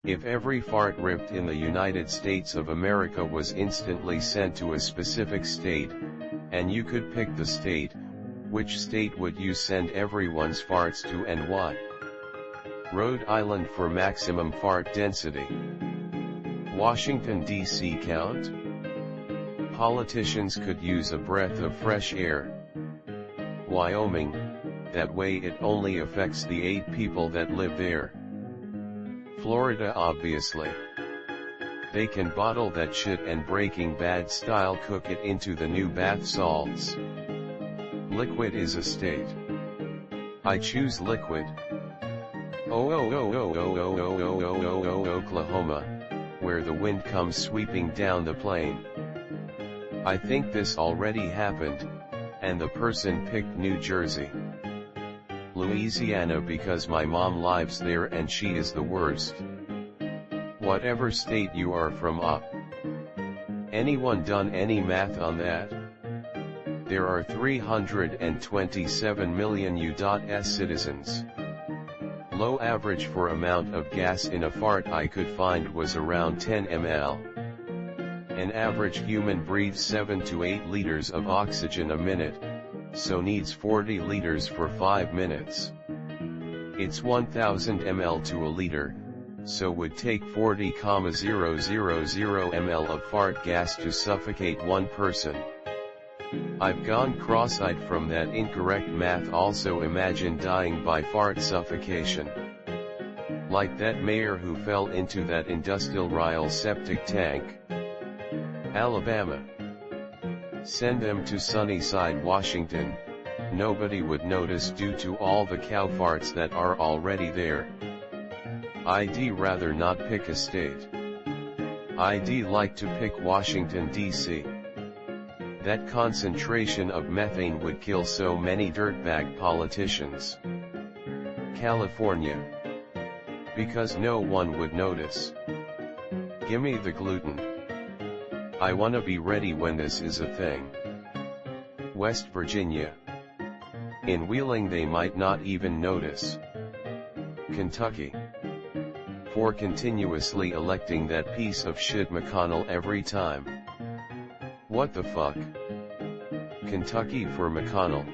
If every fart ripped in the United States of America was instantly sent to a specific state, and you could pick the state, which state would you send everyone's farts to and why? Rhode Island for maximum fart density. Washington, D.C. count? Politicians could use a breath of fresh air. Wyoming, that way it only affects the 8 people that live there. Florida obviously. They can bottle that shit and Breaking Bad style cook it into the new bath salts. Liquid is a state. I choose liquid. Oklahoma, where the wind comes sweeping down the plain. I think this already happened, and the person picked New Jersey. Louisiana because my mom lives there and she is the worst. Whatever state you are from Anyone done any math on that? There are 327 million U.S. citizens. Low average for amount of gas in a fart I could find was around 10 ml. An average human breathes 7 to 8 liters of oxygen a minute, so needs 40 liters for 5 minutes. It's 1000 ml to a liter, so would take 40,000 ml of fart gas to suffocate one person. I've gone cross-eyed from that incorrect math. Also imagine dying by fart suffocation. Like that mayor who fell into that industrial septic tank. Alabama. Send them to Sunnyside, Washington, nobody would notice due to all the cow farts that are already there. I'd rather not pick a state. I'd like to pick Washington, D.C. That concentration of methane would kill so many dirtbag politicians. California. Because no one would notice. Gimme the gluten. I wanna be ready when this is a thing. West Virginia. In Wheeling they might not even notice. Kentucky. For continuously electing that piece of shit McConnell every time. What the fuck? Kentucky for McConnell.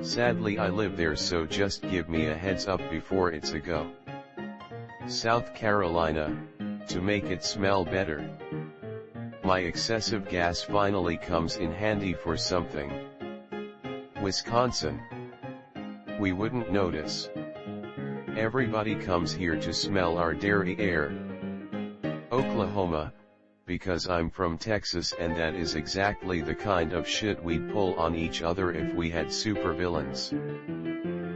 Sadly I live there, so just give me a heads up before it's a go. South Carolina, to make it smell better. My excessive gas finally comes in handy for something. Wisconsin. We wouldn't notice. Everybody comes here to smell our dairy air. Oklahoma, because I'm from Texas and that is exactly the kind of shit we'd pull on each other if we had supervillains.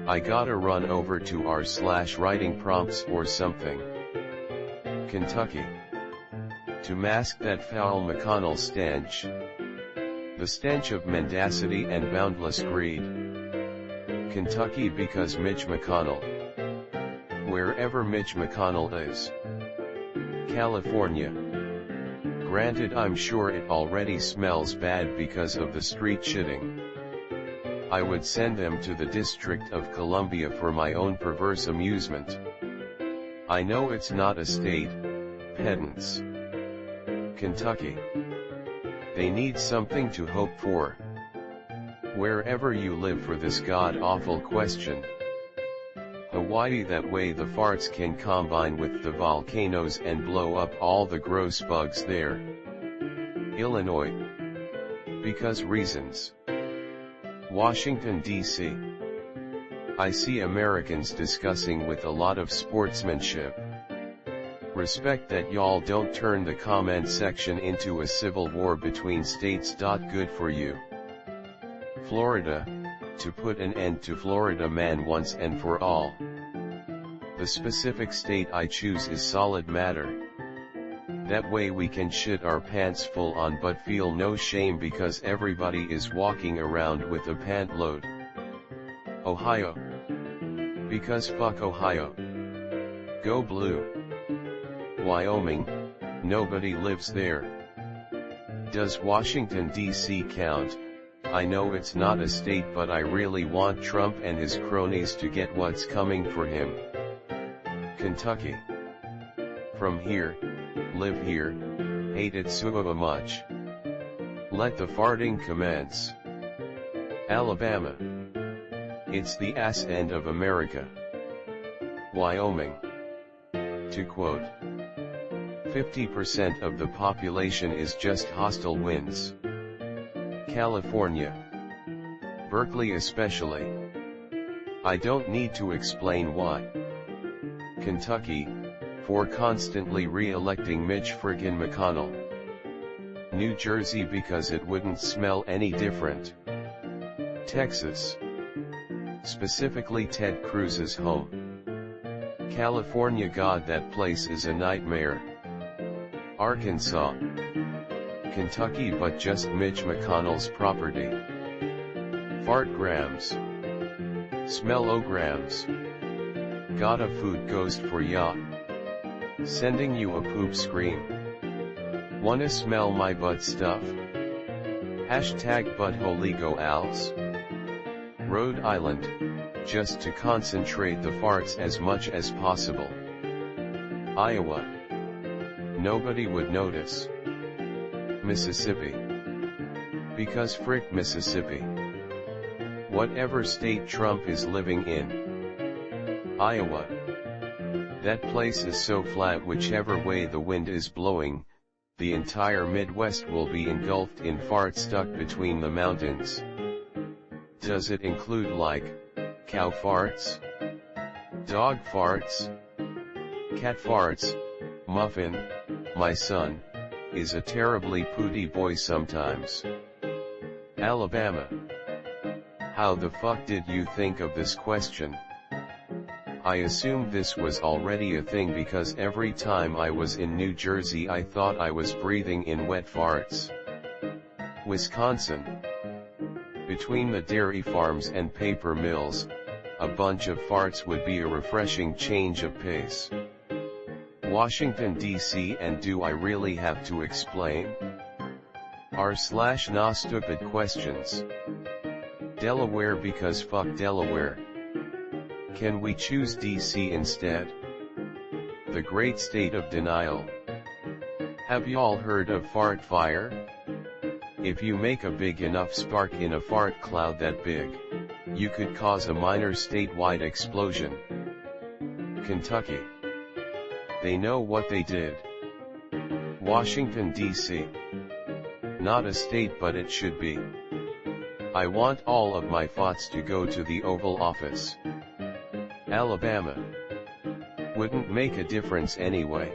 I gotta run over to r/writing prompts or something. Kentucky. To mask that foul McConnell stench. The stench of mendacity and boundless greed. Kentucky because Mitch McConnell. Wherever Mitch McConnell is. California. Granted, I'm sure it already smells bad because of the street shitting. I would send them to the District of Columbia for my own perverse amusement. I know it's not a state, pedants. Kentucky. They need something to hope for. Wherever you live for this god-awful question. Hawaii, that way the farts can combine with the volcanoes and blow up all the gross bugs there. Illinois. Because reasons. Washington, D.C. I see Americans discussing with a lot of sportsmanship. Respect that y'all don't turn the comment section into a civil war between states. Good for you. Florida, to put an end to Florida man once and for all. The specific state I choose is solid matter. That way we can shit our pants full on but feel no shame because everybody is walking around with a pant load. Ohio. Because fuck Ohio. Go blue. Wyoming, nobody lives there. Does Washington, D.C. count? I know it's not a state, but I really want Trump and his cronies to get what's coming for him. Kentucky. from here, live here, hate it so much. Let the farting commence. Alabama. It's the ass end of America. Wyoming. To quote, 50% of the population is just hostile winds. California. Berkeley especially. I don't need to explain why. Kentucky, for constantly re-electing Mitch friggin' McConnell. New Jersey because it wouldn't smell any different. Texas. Specifically Ted Cruz's home. California, God, that place is a nightmare. Arkansas. Kentucky, but just Mitch McConnell's property. Fartgrams. Smellograms. Got a food ghost for ya. Sending you a poop scream. Wanna smell my butt stuff? Hashtag butthole@als. Rhode Island, just to concentrate the farts as much as possible. Iowa. Nobody would notice. Mississippi. Because frick Mississippi. Whatever state Trump is living in. Iowa. That place is so flat, whichever way the wind is blowing, the entire Midwest will be engulfed in fart stuck between the mountains. Does it include like, cow farts? Dog farts? Cat farts? Muffin, my son, is a terribly pooty boy sometimes. Alabama. How the fuck did you think of this question? I assumed this was already a thing because every time I was in New Jersey I thought I was breathing in wet farts. Wisconsin. Between the dairy farms and paper mills, a bunch of farts would be a refreshing change of pace. Washington, D.C. And do I really have to explain? r/nah stupid questions. Delaware because fuck Delaware. Can we choose D.C. instead? The great state of denial. Have y'all heard of fart fire? If you make a big enough spark in a fart cloud that big, you could cause a minor statewide explosion. Kentucky. They know what they did. Washington, D.C. Not a state, but it should be. I want all of my farts to go to the Oval Office. Alabama. Wouldn't make a difference anyway.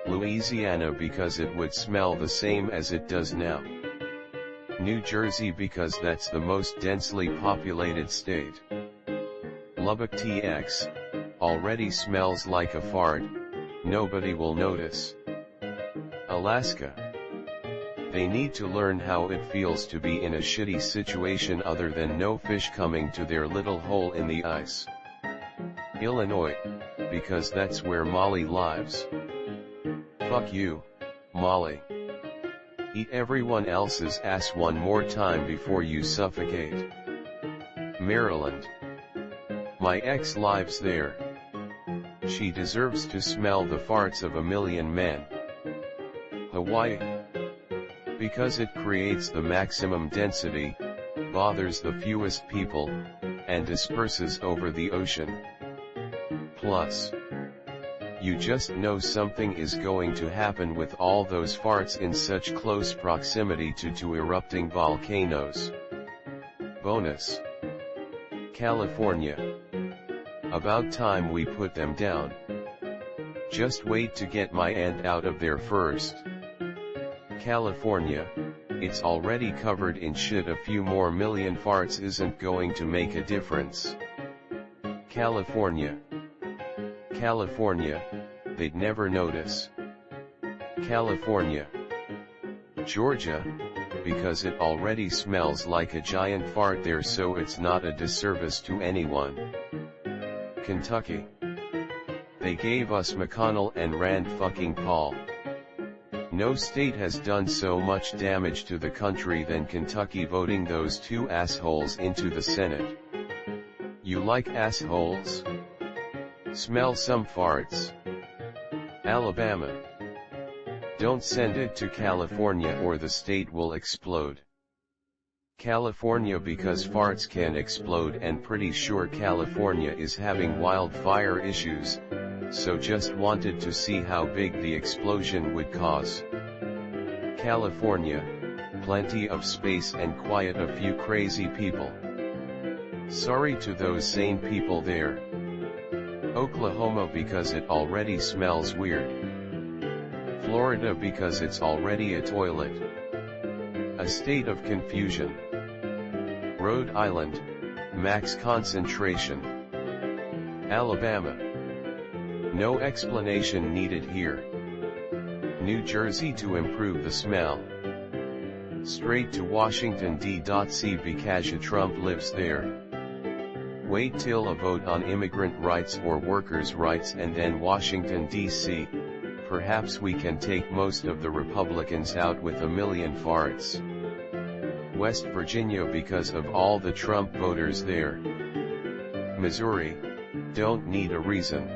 Louisiana because it would smell the same as it does now. New Jersey because that's the most densely populated state. Lubbock TX, already smells like a fart, nobody will notice. Alaska. They need to learn how it feels to be in a shitty situation other than no fish coming to their little hole in the ice. Illinois, because that's where Molly lives. Fuck you, Molly. Eat everyone else's ass one more time before you suffocate. Maryland. My ex lives there. She deserves to smell the farts of a million men. Hawaii. Because it creates the maximum density, bothers the fewest people, and disperses over the ocean. Plus, you just know something is going to happen with all those farts in such close proximity to two erupting volcanoes. Bonus. California. About time we put them down. Just wait to get my aunt out of there first. California, it's already covered in shit, a few more million farts isn't going to make a difference. California. California, they'd never notice. California. Georgia, because it already smells like a giant fart there, so it's not a disservice to anyone. Kentucky. They gave us McConnell and Rand fucking Paul. No state has done so much damage to the country than Kentucky voting those two assholes into the Senate. You like assholes? Smell some farts. Alabama. Don't send it to California or the state will explode. California because farts can explode, and pretty sure California is having wildfire issues, so just wanted to see how big the explosion would cause. California, plenty of space and quiet, a few crazy people. Sorry to those sane people there. Oklahoma because it already smells weird. Florida because it's already a toilet. A state of confusion. Rhode Island, max concentration. Alabama. No explanation needed here. New Jersey to improve the smell. Straight to Washington D.C. because Trump lives there. Wait till a vote on immigrant rights or workers' rights and then Washington D.C., perhaps we can take most of the Republicans out with a million farts. West Virginia because of all the Trump voters there. Missouri, don't need a reason.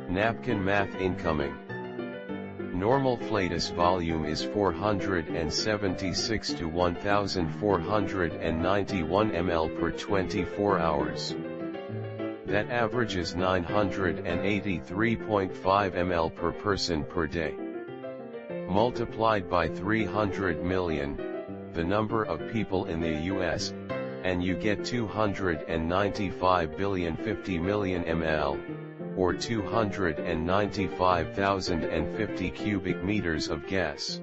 Napkin math incoming. Normal flatus volume is 476 to 1491 ml per 24 hours. That averages 983.5 ml per person per day. Multiplied by 300 million, the number of people in the US, and you get 295 billion 50 million ml, or 295,050 cubic meters of gas.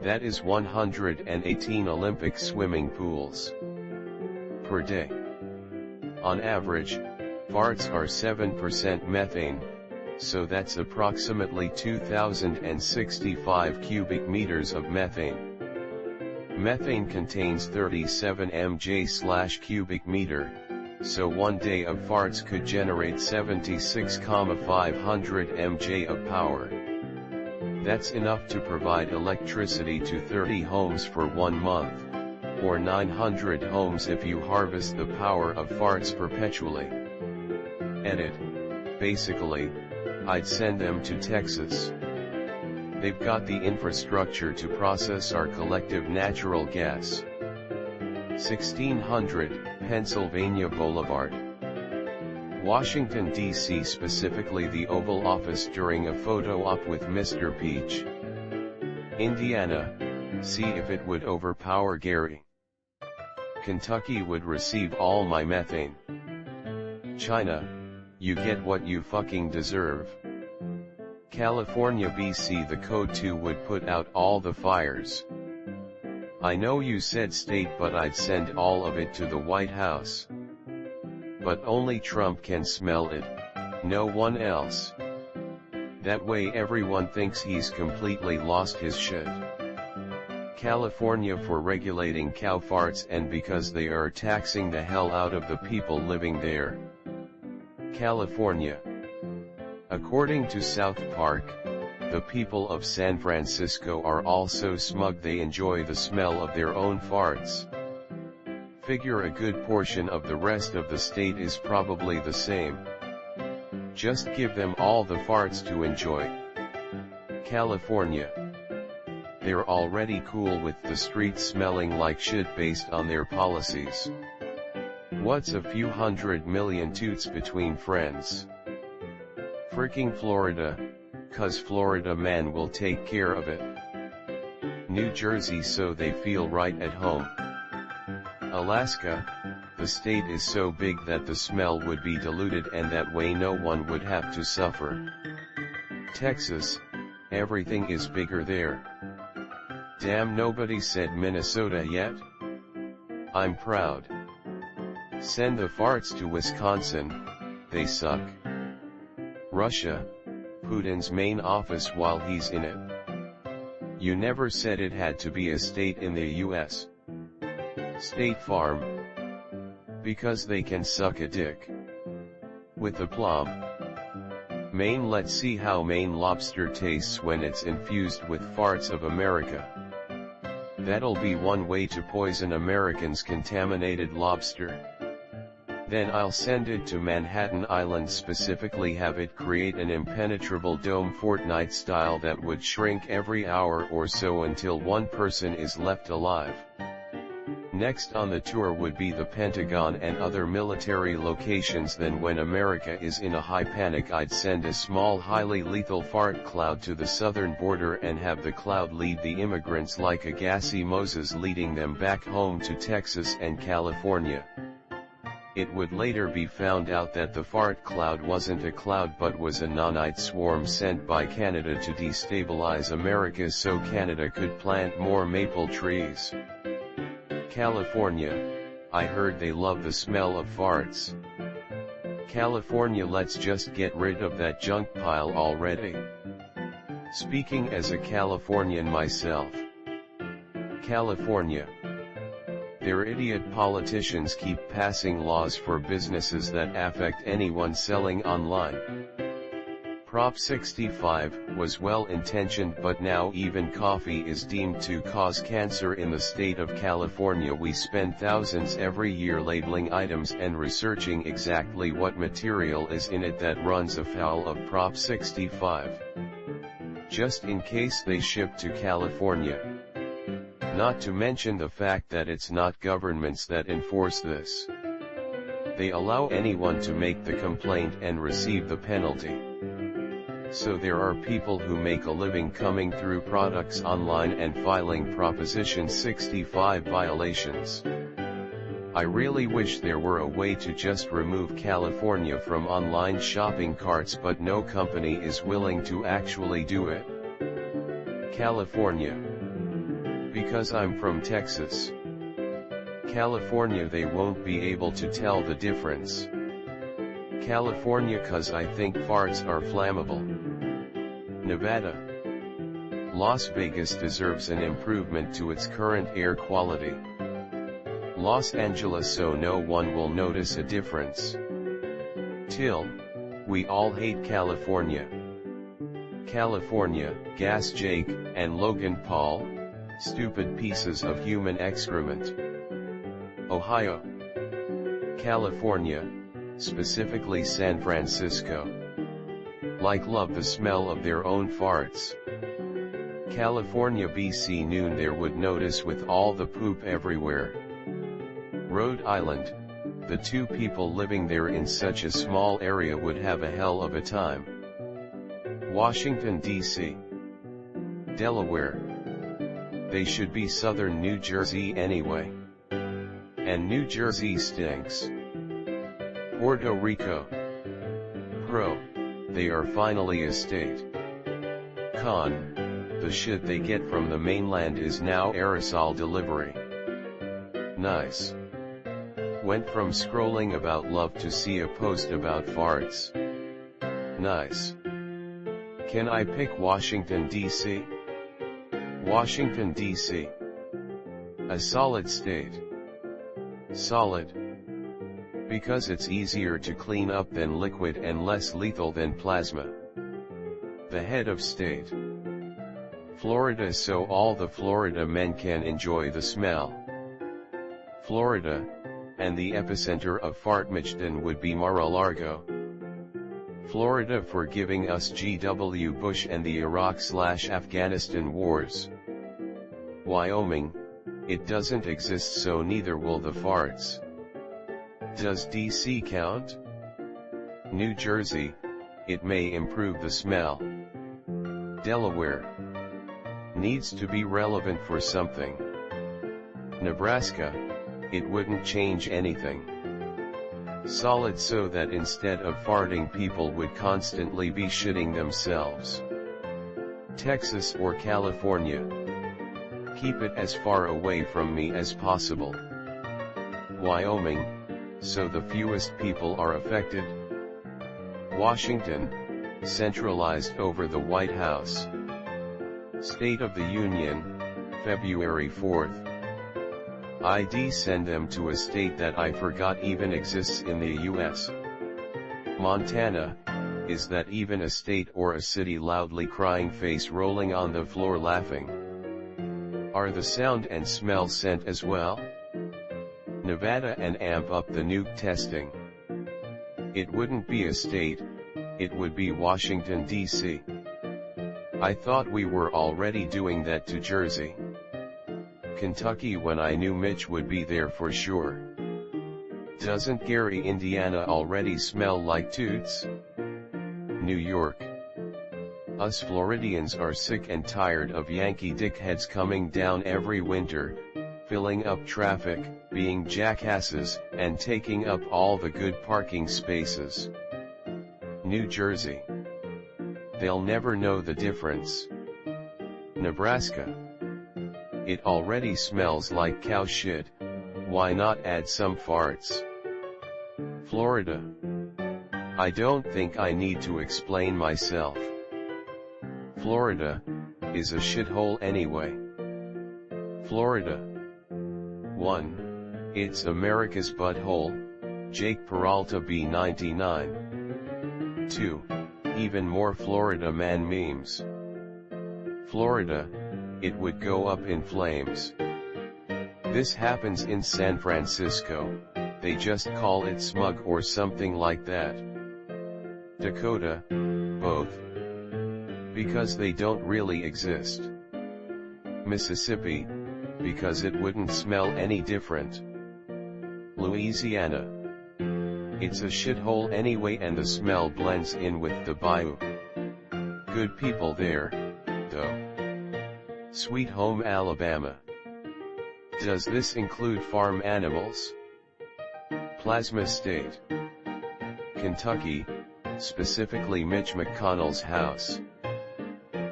That is 118 Olympic swimming pools per day. On average, farts are 7% methane, so that's approximately 2,065 cubic meters of methane. Methane contains 37 mj/cubic meter, so one day of farts could generate 76,500 mj of power. That's enough to provide electricity to 30 homes for 1 month, or 900 homes if you harvest the power of farts perpetually. Edit. Basically, I'd send them to Texas. They've got the infrastructure to process our collective natural gas. 1600, Pennsylvania Boulevard. Washington, D.C., specifically the Oval Office during a photo op with Mr. Peach. Indiana, see if it would overpower Gary. Kentucky would receive all my methane. China, you get what you fucking deserve. California, BC, the code 2 would put out all the fires. I know you said state, but I'd send all of it to the White House. But only Trump can smell it, no one else. That way everyone thinks he's completely lost his shit. California for regulating cow farts and because they are taxing the hell out of the people living there. California. According to South Park, the people of San Francisco are all so smug they enjoy the smell of their own farts. Figure a good portion of the rest of the state is probably the same. Just give them all the farts to enjoy. California. They're already cool with the streets smelling like shit based on their policies. What's a few 100 million toots between friends? Freaking Florida, 'cause Florida man will take care of it. New Jersey so they feel right at home. Alaska, the state is so big that the smell would be diluted and that way no one would have to suffer. Texas, everything is bigger there. Damn, nobody said Minnesota yet? I'm proud. Send the farts to Wisconsin, they suck. Russia, Putin's main office while he's in it. You never said it had to be a state in the US. State Farm. Because they can suck a dick. With aplomb. Maine. Let's see how Maine lobster tastes when it's infused with farts of America. That'll be one way to poison Americans' contaminated lobster. Then I'll send it to Manhattan Island, specifically have it create an impenetrable dome Fortnite style that would shrink every hour or so until one person is left alive. Next on the tour would be the Pentagon and other military locations. Then when America is in a high panic, I'd send a small highly lethal fart cloud to the southern border and have the cloud lead the immigrants like a gassy Moses, leading them back home to Texas and California. It would later be found out that the fart cloud wasn't a cloud but was a nanite swarm sent by Canada to destabilize America so Canada could plant more maple trees. California, I heard they love the smell of farts. California, let's just get rid of that junk pile already. Speaking as a Californian myself. California. Their idiot politicians keep passing laws for businesses that affect anyone selling online. Prop 65 was well-intentioned, but now even coffee is deemed to cause cancer in the state of California. We spend thousands every year labeling items and researching exactly what material is in it. That runs afoul of Prop 65. Just in case they ship to California. Not to mention the fact that it's not governments that enforce this. They allow anyone to make the complaint and receive the penalty. So there are people who make a living coming through products online and filing Proposition 65 violations. I really wish there were a way to just remove California from online shopping carts, but no company is willing to actually do it. California. Because I'm from Texas. California, they won't be able to tell the difference. California, 'cause I think farts are flammable. Nevada. Las Vegas deserves an improvement to its current air quality. Los Angeles, so no one will notice a difference. Till, we all hate California. California, Gas Jake, and Logan Paul, stupid pieces of human excrement. Ohio. California, specifically San Francisco. Like love the smell of their own farts. California, BC noon there would notice with all the poop everywhere. Rhode Island, the two people living there in such a small area would have a hell of a time. Washington, D.C. Delaware. They should be southern New Jersey anyway. And New Jersey stinks. Puerto Rico. Pro. They are finally a state. Con. The shit they get from the mainland is now aerosol delivery. Nice. Went from scrolling about love to see a post about farts. Nice. Can I pick Washington, D.C.? Washington, D.C. A solid state. Solid. Because it's easier to clean up than liquid and less lethal than plasma. The head of state. Florida, so all the Florida men can enjoy the smell. Florida, and the epicenter of fartmagedon would be Mar-a-Lago. Florida for giving us G.W. Bush and the Iraq/Afghanistan wars. Wyoming, it doesn't exist, so neither will the farts. Does D.C. count? New Jersey, it may improve the smell. Delaware, needs to be relevant for something. Nebraska, it wouldn't change anything. Solid, so that instead of farting people would constantly be shitting themselves. Texas or California. Keep it as far away from me as possible. Wyoming, so the fewest people are affected. Washington, centralized over the White House. State of the Union, February 4th. I'd send them to a state that I forgot even exists in the US. Montana, is that even a state or a city? Loudly crying, face rolling on the floor laughing. Are the sound and smell sent as well? Nevada, and amp up the nuke testing. It wouldn't be a state, it would be Washington, D.C. I thought we were already doing that to Jersey. Kentucky when I knew Mitch would be there for sure. Doesn't Gary, Indiana already smell like toots? New York. Us Floridians are sick and tired of Yankee dickheads coming down every winter, filling up traffic, being jackasses, and taking up all the good parking spaces. New Jersey. They'll never know the difference. Nebraska. It already smells like cow shit, why not add some farts? Florida. I don't think I need to explain myself. Florida is a shithole anyway. Florida. 1. It's America's butthole, Jake Peralta B99. 2. Even more Florida man memes. Florida, it would go up in flames. This happens in San Francisco, they just call it smug or something like that. Dakota, both. Because they don't really exist. Mississippi, because it wouldn't smell any different. Louisiana. It's a shithole anyway and the smell blends in with the bayou. Good people there, though. Sweet home Alabama. Does this include farm animals? Plasma State. Kentucky, specifically Mitch McConnell's house.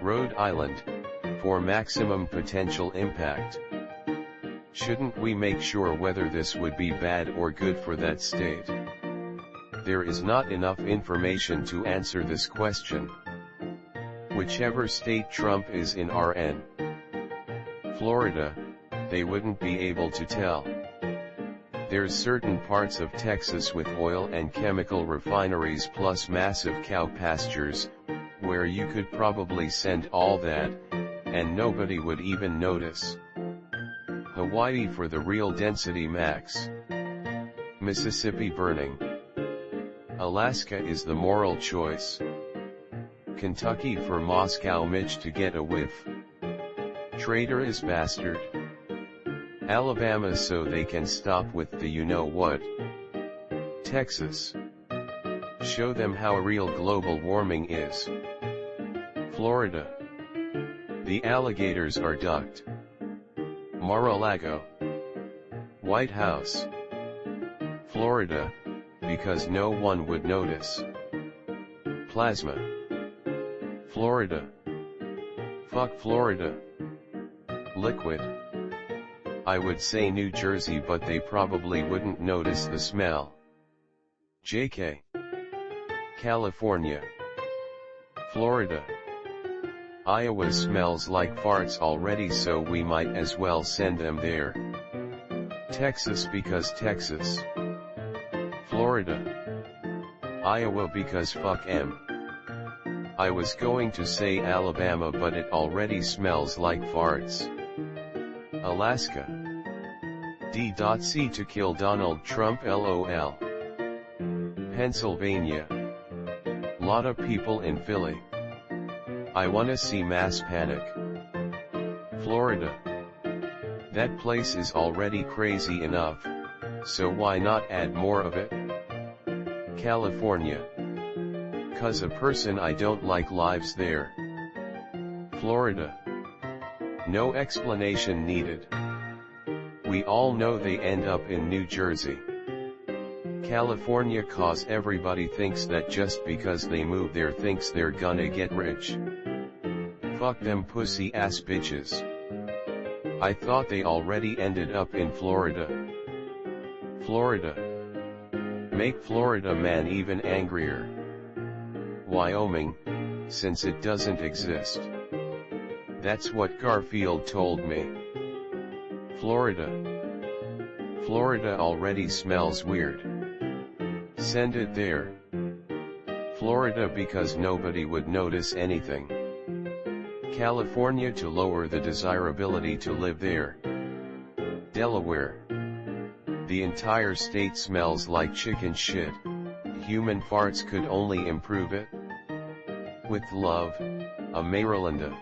Rhode Island, for maximum potential impact. Shouldn't we make sure whether this would be bad or good for that state? There is not enough information to answer this question. Whichever state Trump is in RN. Florida, they wouldn't be able to tell. There's certain parts of Texas with oil and chemical refineries plus massive cow pastures, where you could probably send all that, and nobody would even notice. Hawaii for the real density max. Mississippi burning. Alaska is the moral choice. Kentucky for Moscow Mitch to get a whiff. Traitorous bastard. Alabama so they can stop with the you-know-what. Texas. Show them how real global warming is. Florida. The alligators are ducked. Mar-a-Lago. White House. Florida, because no one would notice. Plasma. Florida. Fuck Florida. Liquid. I would say New Jersey but they probably wouldn't notice the smell. JK. California. Florida. Iowa smells like farts already so we might as well send them there. Texas because Texas. Florida. Iowa because fuck 'em. I was going to say Alabama but it already smells like farts. Alaska. D.C. to kill Donald Trump LOL. Pennsylvania. Lot of people in Philly. I wanna see mass panic. Florida. That place is already crazy enough, so why not add more of it? California. 'Cause a person I don't like lives there. Florida. No explanation needed. We all know they end up in New Jersey. California cause everybody thinks that just because they move there thinks they're gonna get rich. Fuck them pussy ass bitches. I thought they already ended up in Florida. Florida. Make Florida man even angrier. Wyoming, since it doesn't exist. That's what Garfield told me. Florida. Florida already smells weird. Send it there. Florida because nobody would notice anything. California to lower the desirability to live there. Delaware. The entire state smells like chicken shit, human farts could only improve it? With love, a Marylanda.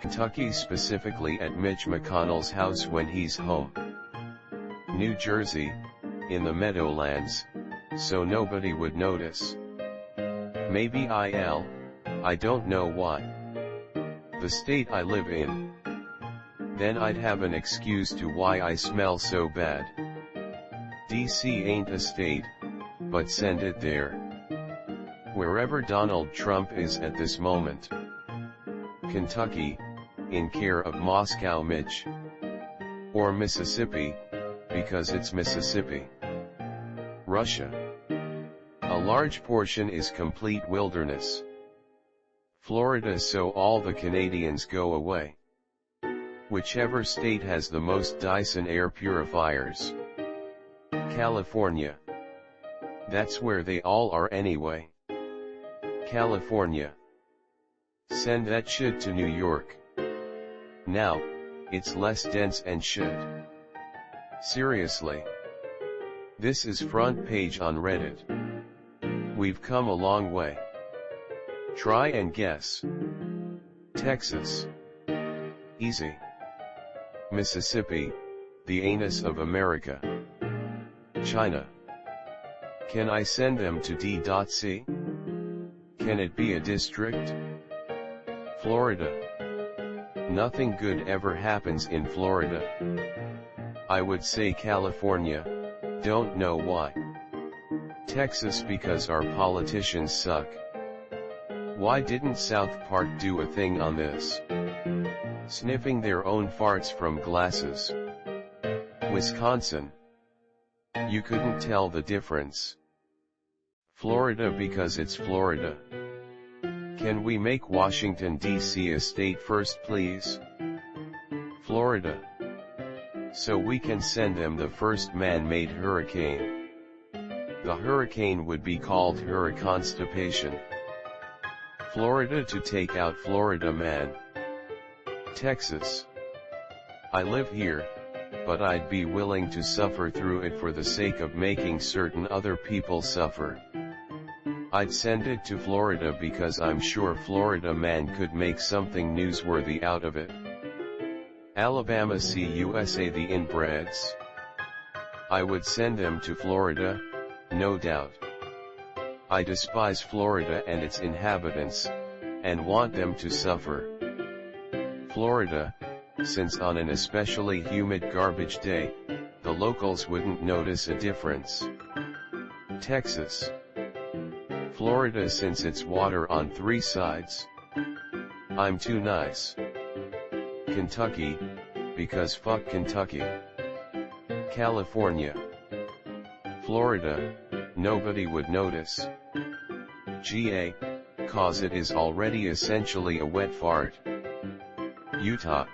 Kentucky, specifically at Mitch McConnell's house when he's home. New Jersey, in the Meadowlands, so nobody would notice. Maybe I don't know why. The state I live in. Then I'd have an excuse to why I smell so bad. DC ain't a state, but send it there. Wherever Donald Trump is at this moment. Kentucky, in care of Moscow Mitch. Or Mississippi, because it's Mississippi. Russia. A large portion is complete wilderness. Florida, so all the Canadians go away. Whichever state has the most Dyson air purifiers. California. That's where they all are anyway. California. Send that shit to New York. Now, it's less dense and shit. Seriously. This is front page on Reddit. We've come a long way. Try and guess. Texas. Easy. Mississippi, the anus of America. China. Can I send them to D.C? Can it be a district? Florida. Nothing good ever happens in Florida. I would say California, don't know why. Texas, because our politicians suck. Why didn't South Park do a thing on this? Sniffing their own farts from glasses. Wisconsin. You couldn't tell the difference. Florida, because it's Florida. Can we make Washington, D.C. a state first, please? Florida. So we can send them the first man-made hurricane. The hurricane would be called Hurriconstipation. Florida to take out Florida man. Texas. I live here, but I'd be willing to suffer through it for the sake of making certain other people suffer. I'd send it to Florida because I'm sure Florida man could make something newsworthy out of it. Alabama, see USA, the inbreds. I would send them to Florida, no doubt. I despise Florida and its inhabitants, and want them to suffer. Florida, since on an especially humid garbage day, the locals wouldn't notice a difference. Texas. Florida, since it's water on three sides. I'm too nice. Kentucky, because fuck Kentucky. California. Florida, nobody would notice. GA, cause it is already essentially a wet fart. Utah,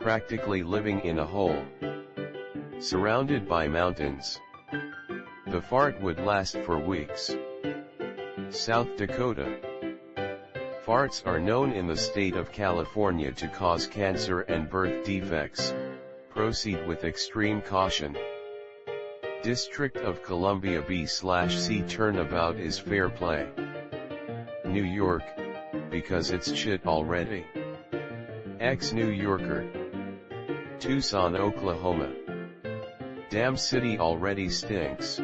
practically living in a hole. Surrounded by mountains. The fart would last for weeks. South Dakota. Farts are known in the state of California to cause cancer and birth defects. Proceed with extreme caution. District of Columbia B/C turnabout is fair play. New York, because it's shit already. Ex-New Yorker. Tucson, Oklahoma. Damn city already stinks.